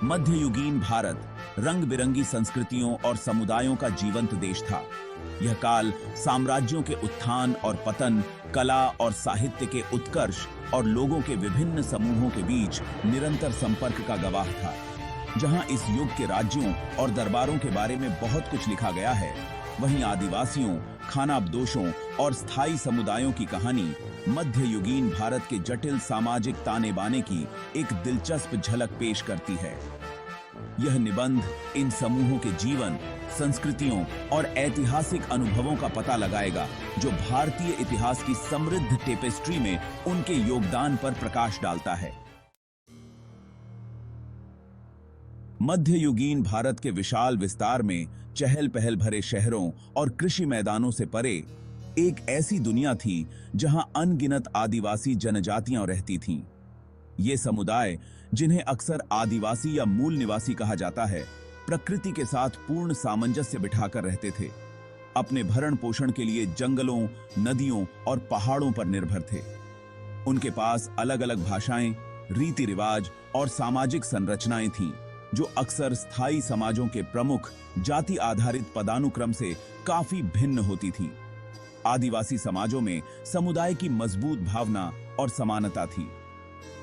मध्ययुगीन भारत रंग बिरंगी संस्कृतियों और समुदायों का जीवंत देश था। यह काल साम्राज्यों के उत्थान और पतन, कला और साहित्य के उत्कर्ष और लोगों के विभिन्न समूहों के बीच निरंतर संपर्क का गवाह था। जहां इस युग के राज्यों और दरबारों के बारे में बहुत कुछ लिखा गया है, वहीं आदिवासियों, खानाबदोशों और स्थायी समुदायों की कहानी मध्ययुगीन भारत के जटिल सामाजिक ताने बाने की एक दिलचस्प झलक पेश करती है। यह निबंध इन समूहों के जीवन, संस्कृतियों और ऐतिहासिक अनुभवों का पता लगाएगा, जो भारतीय इतिहास की समृद्ध टेपेस्ट्री में उनके योगदान पर प्रकाश डालता है। मध्ययुगीन भारत के विशाल विस्तार में चहल पहल भरे शहरों और कृषि मैदानों से परे एक ऐसी दुनिया थी जहां अनगिनत आदिवासी जनजातियां रहती थीं। ये समुदाय, जिन्हें अक्सर आदिवासी या मूल निवासी कहा जाता है, प्रकृति के साथ पूर्ण सामंजस्य बिठाकर रहते थे। अपने भरण पोषण के लिए जंगलों, नदियों और पहाड़ों पर निर्भर थे। उनके पास अलग अलग भाषाएं, रीति रिवाज और सामाजिक संरचनाएं थीं, जो अक्सर स्थायी समाजों के प्रमुख जाति आधारित पदानुक्रम से काफी भिन्न होती थीं। आदिवासी समाजों में समुदाय की मजबूत भावना और समानता थी।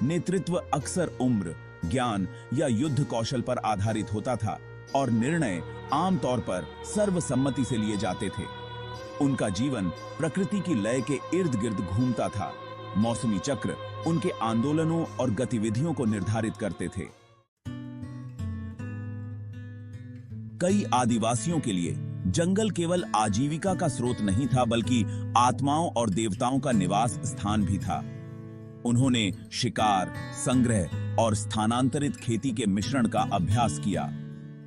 नेतृत्व अक्सर उम्र, ज्ञान या युद्ध कौशल पर आधारित होता था और निर्णय आमतौर पर सर्वसम्मति से लिए जाते थे। उनका जीवन प्रकृति की लय के इर्द गिर्द घूमता था। मौसमी चक्र उनके आंदोलनों और गतिविधियों को निर्धारित करते थे। कई आदिवासियों के लिए जंगल केवल आजीविका का स्रोत नहीं था, बल्कि आत्माओं और देवताओं का निवास स्थान भी था। उन्होंने शिकार, संग्रह और स्थानांतरित खेती के मिश्रण का अभ्यास किया।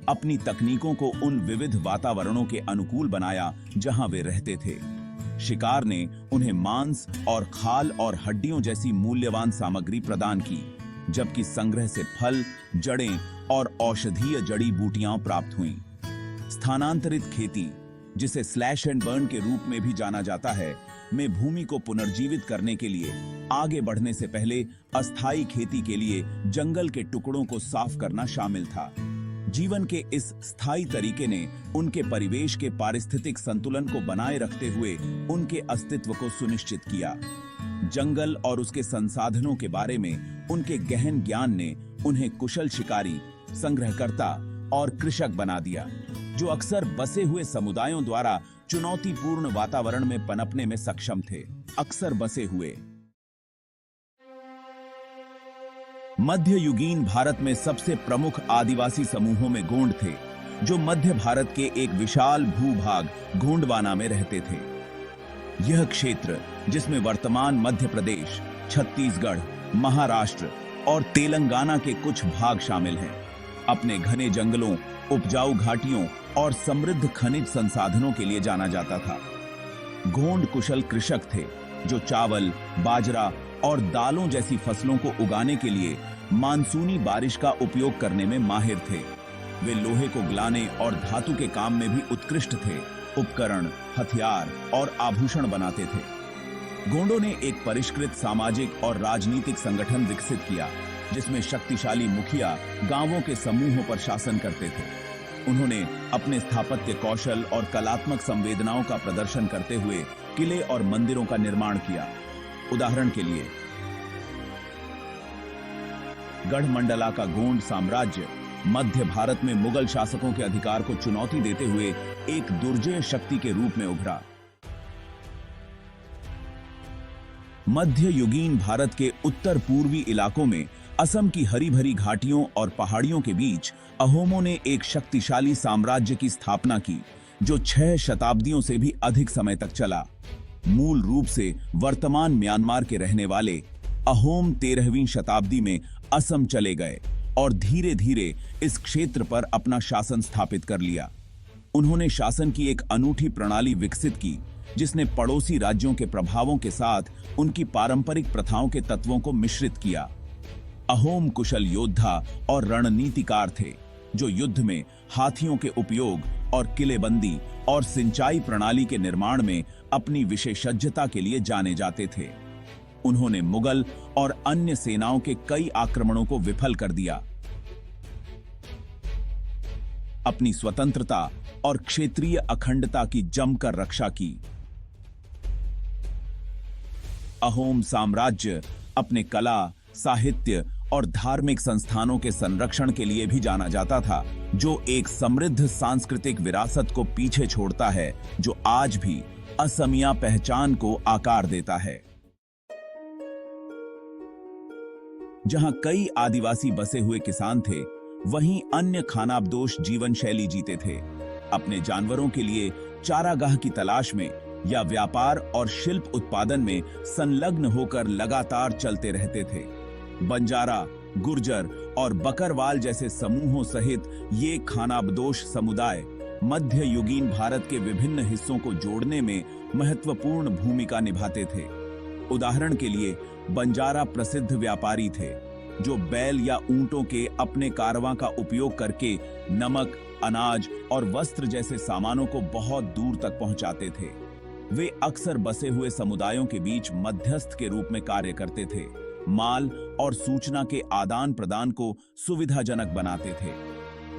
अपनी तकनीकों को उन विविध वातावरणों के अनुकूल बनाया जहां वे रहते थे। शिकार ने उन्हें मांस और खाल और हड्डियों जैसी मूल्यवान सामग्री प्रदान की, जबकि संग्रह से फल, जड़ें और औषधीय जड़ी बूटियां प्राप्त हुईं। स्थानांतरित खेती, जिसे स्लैश एंड बर्न के रूप में भी जाना जाता है, में भूमि को पुनर्जीवित करने के लिए आगे बढ़ने से पहले अस्थायी खेती के लिए जंगल के टुकड़ों को साफ करना शामिल था। जीवन के इस स्थायी तरीके ने उनके परिवेश के पारिस्थितिक संतुलन को बनाए रखते हुए उनके अस्तित्व को सुनिश्चित किया। जंगल और उसके संसाधनों के बारे में उनके गहन ज्ञान ने उन्हें कुशल शिकारी, संग्रहकर्ता और कृषक बना दिया, जो अक्सर बसे हुए समुदायों द्वारा चुनौतीपूर्ण वातावरण में पनपने में सक्षम थे। अक्सर बसे हुए मध्ययुगीन भारत में सबसे प्रमुख आदिवासी समूहों में गोंड थे, जो मध्य भारत के एक विशाल भूभाग गोंडवाना में रहते थे। यह क्षेत्र, जिसमें वर्तमान मध्य प्रदेश, छत्तीसगढ़, महाराष्ट्र और तेलंगाना के कुछ भाग शामिल हैं, अपने घने जंगलों, उपजाऊ घाटियों और समृद्ध खनिज संसाधनों के लिए जाना जाता था। गोंड कुशल कृषक थे, जो चावल, बाजरा और दालों जैसी फसलों को उगाने के लिए मानसूनी बारिश का उपयोग करने में माहिर थे। वे लोहे को गलाने और धातु के काम में भी उत्कृष्ट थे। उपकरण, हथियार और आभूषण बनाते थे। गोंडों ने एक परिष्कृत सामाजिक और राजनीतिक संगठन विकसित किया, जिसमें शक्तिशाली मुखिया गांवों के समूहों पर शासन करते थे। उन्होंने अपने स्थापत्य कौशल और कलात्मक संवेदनाओं का प्रदर्शन करते हुए किले और मंदिरों का निर्माण किया। उदाहरण के लिए, गढ़मंडला का गोंड साम्राज्य मध्य भारत में मुगल शासकों के अधिकार को चुनौती देते हुए एक दुर्जय शक्ति के रूप में उभरा। मध्ययुगीन भारत के उत्तर पूर्वी इलाकों में असम की हरी भरी घाटियों और पहाड़ियों के बीच अहोमों ने एक शक्तिशाली साम्राज्य की स्थापना की, जो 6 शताब्दियों से भी अधिक समय तक चला। मूल रूप से वर्तमान म्यांमार के रहने वाले अहोम 13वीं शताब्दी में असम चले गए और धीरे धीरे इस क्षेत्र पर अपना शासन स्थापित कर लिया। उन्होंने शासन की एक अनूठी प्रणाली विकसित की, जिसने पड़ोसी राज्यों के प्रभावों के साथ उनकी पारंपरिक प्रथाओं के तत्वों को मिश्रित किया। अहोम कुशल योद्धा और रणनीतिकार थे, जो युद्ध में हाथियों के उपयोग और किलेबंदी और सिंचाई प्रणाली के निर्माण में अपनी विशेषज्ञता के लिए जाने जाते थे। उन्होंने मुगल और अन्य सेनाओं के कई आक्रमणों को विफल कर दिया। अपनी स्वतंत्रता और क्षेत्रीय अखंडता की जमकर रक्षा की। अहोम साम्राज्य अपने कला, साहित्य और धार्मिक संस्थानों के संरक्षण के लिए भी जाना जाता था, जो एक समृद्ध सांस्कृतिक विरासत को पीछे छोड़ता है, जो आज भी असमिया पहचान को आकार देता है। जहां कई आदिवासी बसे हुए किसान थे, वहीं अन्य खानाबदोश जीवन शैली जीते थे। अपने जानवरों के लिए चारागाह की तलाश में या व्यापार और शिल्प उत्पादन में संलग्न होकर लगातार चलते रहते थे। बंजारा, गुर्जर और बकरवाल जैसे समूहों सहित ये खानाबदोश समुदाय मध्य युगीन भारत के विभिन्न हिस्सों को जोड़ने में महत्वपूर्ण भूमिका निभाते थे। उदाहरण के लिए, बंजारा प्रसिद्ध व्यापारी थे जो बैल या ऊंटों के अपने कारवां का उपयोग करके नमक, अनाज और वस्त्र जैसे सामानों को बहुत दूर तक पहुंचाते थे। वे अक्सर बसे हुए समुदायों के बीच मध्यस्थ के रूप में कार्य करते थे, माल और सूचना के आदान प्रदान को सुविधाजनक बनाते थे।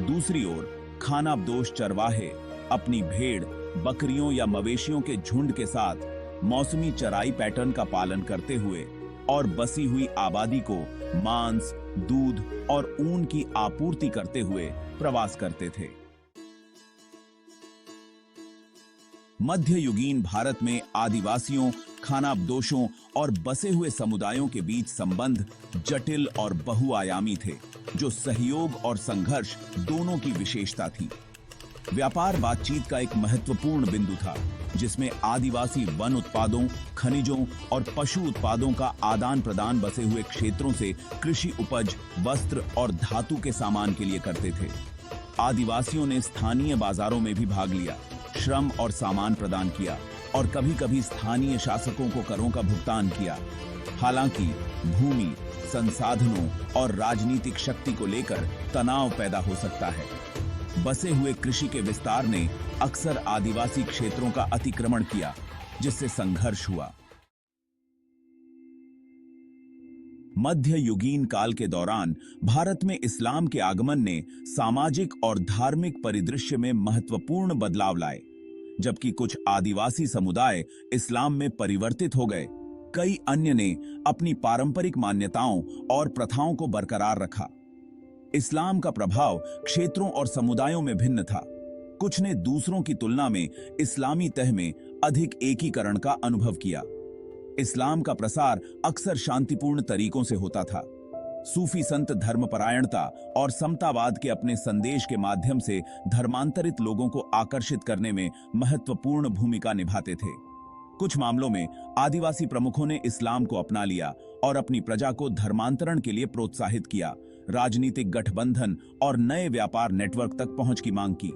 दूसरी ओर, खानाबदोश चरवाहे अपनी भेड़, बकरियों या मवेशियों के झुंड के साथ मौसमी चराई पैटर्न का पालन करते हुए और बसी हुई आबादी को मांस, दूध और ऊन की आपूर्ति करते हुए प्रवास करते थे। मध्ययुगीन भारत में आदिवासियों, खानाबदोशों और बसे हुए समुदायों के बीच संबंध जटिल और बहुआयामी थे, जो सहयोग और संघर्ष दोनों की विशेषता थी। व्यापार बातचीत का एक महत्वपूर्ण बिंदु था, जिसमें आदिवासी वन उत्पादों, खनिजों और पशु उत्पादों का आदान प्रदान बसे हुए क्षेत्रों से कृषि उपज, वस्त्र और धातु के सामान के लिए करते थे। आदिवासियों ने स्थानीय बाजारों में भी भाग लिया, श्रम और सामान प्रदान किया और कभी-कभी स्थानीय शासकों को करों का भुगतान किया। हालांकि भूमि, संसाधनों और राजनीतिक शक्ति को लेकर तनाव पैदा हो सकता है। बसे हुए कृषि के विस्तार ने अक्सर आदिवासी क्षेत्रों का अतिक्रमण किया, जिससे संघर्ष हुआ। मध्ययुगीन काल के दौरान भारत में इस्लाम के आगमन ने सामाजिक और धार्मिक परिदृश्य में महत्वपूर्ण बदलाव लाए। जबकि कुछ आदिवासी समुदाय इस्लाम में परिवर्तित हो गए, कई अन्य ने अपनी पारंपरिक मान्यताओं और प्रथाओं को बरकरार रखा। इस्लाम का प्रभाव क्षेत्रों और समुदायों में भिन्न था। कुछ ने दूसरों की तुलना में इस्लामी तह में अधिक एकीकरण का अनुभव किया। इस्लाम का प्रसार अक्सर शांतिपूर्ण तरीकों से होता था। सूफी संत धर्मपरायणता और समतावाद के अपने संदेश के माध्यम से धर्मांतरित लोगों को आकर्षित करने में महत्वपूर्ण भूमिका निभाते थे। कुछ मामलों में आदिवासी प्रमुखों ने इस्लाम को अपना लिया और अपनी प्रजा को धर्मांतरण के लिए प्रोत्साहित किया, राजनीतिक गठबंधन और नए व्यापार नेटवर्क तक पहुंच की मांग की।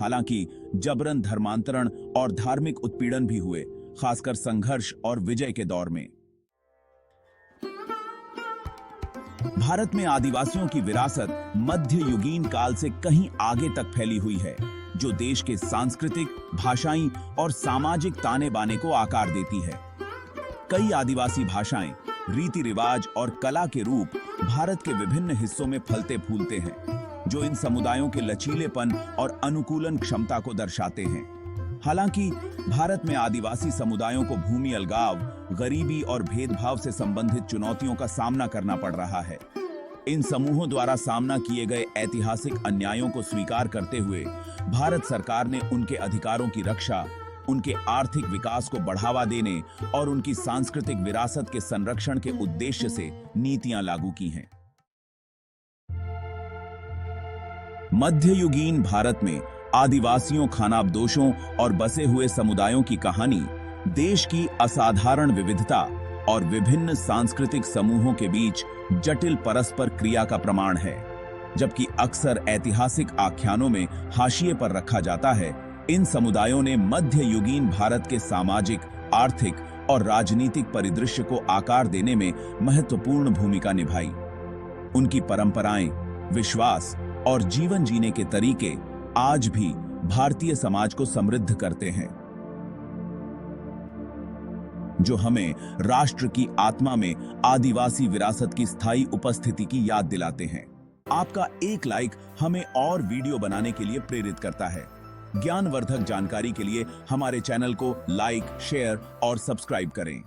हालांकि जबरन धर्मांतरण और धार्मिक उत्पीड़न भी हुए, खासकर संघर्ष और विजय के दौर में। भारत में आदिवासियों की विरासत मध्ययुगीन काल से कहीं आगे तक फैली हुई है, जो देश के सांस्कृतिक, भाषाई और सामाजिक ताने बाने को आकार देती है। कई आदिवासी भाषाएं, रीति रिवाज और कला के रूप भारत के विभिन्न हिस्सों में फलते फूलते हैं, जो इन समुदायों के लचीलेपन और अनुकूलन क्षमता को दर्शाते हैं। हालांकि भारत में आदिवासी समुदायों को भूमि अलगाव, गरीबी और भेदभाव से संबंधित चुनौतियों का सामना करना पड़ रहा है। इन समूहों द्वारा सामना किए गए ऐतिहासिक अन्यायों को स्वीकार करते हुए भारत सरकार ने उनके अधिकारों की रक्षा, उनके आर्थिक विकास को बढ़ावा देने और उनकी सांस्कृतिक विरासत के संरक्षण के उद्देश्य से नीतियां लागू की हैं। मध्ययुगीन भारत में आदिवासियों, खानाबदोशों और बसे हुए समुदायों की कहानी देश की असाधारण विविधता और विभिन्न सांस्कृतिक समूहों के बीच जटिल परस्पर क्रिया का प्रमाण है। जबकि अक्सर ऐतिहासिक आख्यानों में हाशिए पर रखा जाता है, इन समुदायों ने मध्ययुगीन भारत के सामाजिक, आर्थिक और राजनीतिक परिदृश्य को आकार देने में महत्वपूर्ण भूमिका निभाई। उनकी परंपराएं, विश्वास और जीवन जीने के तरीके आज भी भारतीय समाज को समृद्ध करते हैं, जो हमें राष्ट्र की आत्मा में आदिवासी विरासत की स्थायी उपस्थिति की याद दिलाते हैं। आपका एक लाइक हमें और वीडियो बनाने के लिए प्रेरित करता है। ज्ञानवर्धक जानकारी के लिए हमारे चैनल को लाइक, शेयर और सब्सक्राइब करें।